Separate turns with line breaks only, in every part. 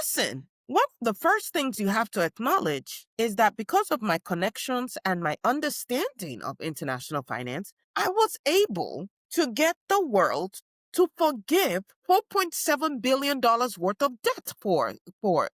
listen, one of the first things you have to acknowledge is that because of my connections and my understanding of international finance, I was able to get the world to forgive $4.7 billion worth of debt for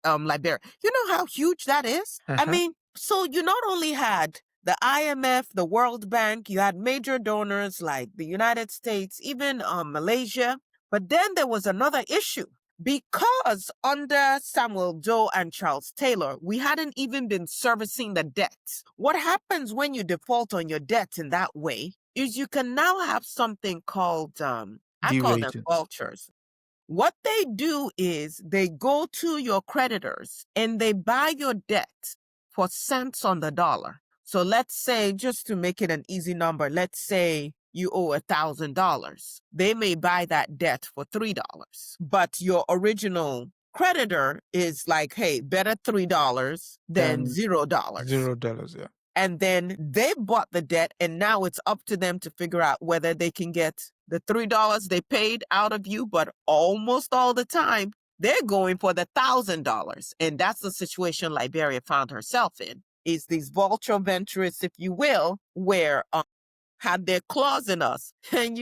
Liberia. You know how huge that is? I
Uh-huh.
mean, so you not only had the IMF, the World Bank, you had major donors like the United States, even Malaysia. But then there was another issue. Because under Samuel Doe and Charles Taylor, we hadn't even been servicing the debt. What happens when you default on your debt in that way is you can now have something called, I call them
Derating.
vultures. What they do is they go to your creditors and they buy your debt for cents on the dollar. So let's say, just to make it an easy number, let's say you owe $1,000. They may buy that debt for $3, but your original creditor is like, hey, better $3 than
Then
$0.
$0, yeah.
And then they bought the debt, and now it's up to them to figure out whether they can get the $3 they paid out of you, but almost all the time, they're going for the $1,000. And that's the situation Liberia found herself in, is these vulture venturists, if you will, where had their claws in us. And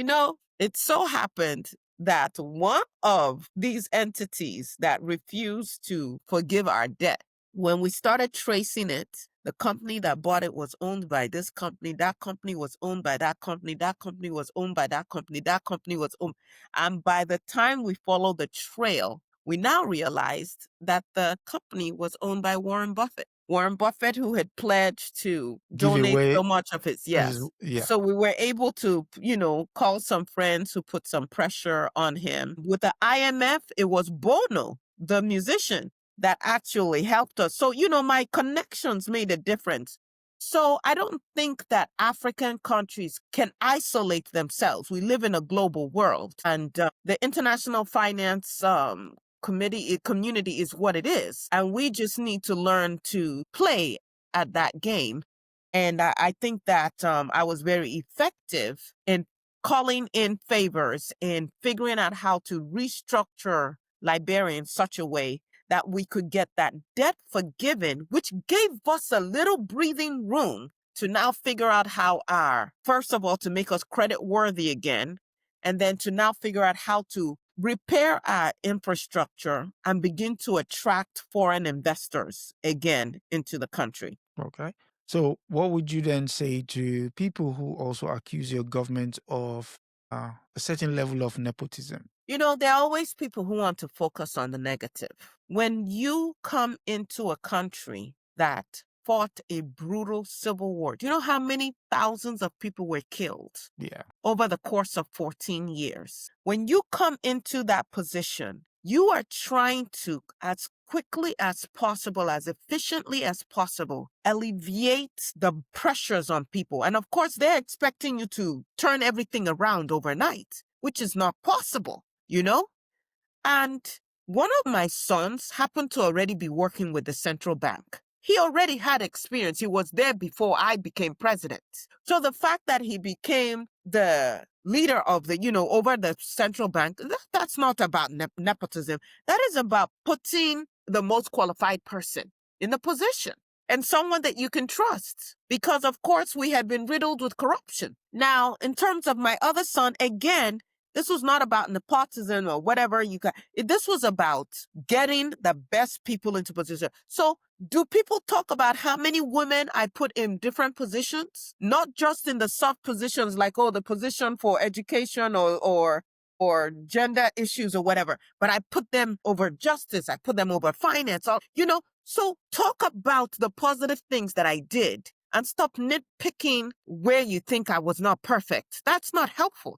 it so happened that one of these entities that refused to forgive our debt, when we started tracing it, the company that bought it was owned by this company. That company was owned by that company. That company was owned by that company. That company was owned. And by the time we followed the trail, we now realized that the company was owned by Warren Buffett. Warren Buffett, who had pledged to
Give
donate
away.
so much of his, yes.
Yeah.
So we were able to, call some friends who put some pressure on him. With the IMF, it was Bono, the musician, that actually helped us. So, my connections made a difference. So I don't think that African countries can isolate themselves. We live in a global world, and the international finance community is what it is. And we just need to learn to play at that game. And I think that I was very effective in calling in favors and figuring out how to restructure Liberia in such a way that we could get that debt forgiven, which gave us a little breathing room to now figure out how first of all, to make us credit worthy again, and then to now figure out how to repair our infrastructure and begin to attract foreign investors again into the country.
Okay. So what would you then say to people who also accuse your government of a certain level of nepotism?
There are always people who want to focus on the negative. When you come into a country that fought a brutal civil war, do you know how many thousands of people were killed?
Yeah.
Over the course of 14 years. When you come into that position, you are trying to, as quickly as possible, as efficiently as possible, alleviate the pressures on people. And of course, they're expecting you to turn everything around overnight, which is not possible, And one of my sons happened to already be working with the central bank. He already had experience. He was there before I became president. So the fact that he became the leader of over the central bank, that's not about nepotism. That is about putting the most qualified person in the position and someone that you can trust. Because, of course, we had been riddled with corruption. Now, in terms of my other son, again, this was not about nepotism or whatever this was about getting the best people into position. So do people talk about how many women I put in different positions? Not just in the soft positions like, the position for education or gender issues or whatever, but I put them over justice. I put them over finance. So talk about the positive things that I did and stop nitpicking where you think I was not perfect. That's not helpful.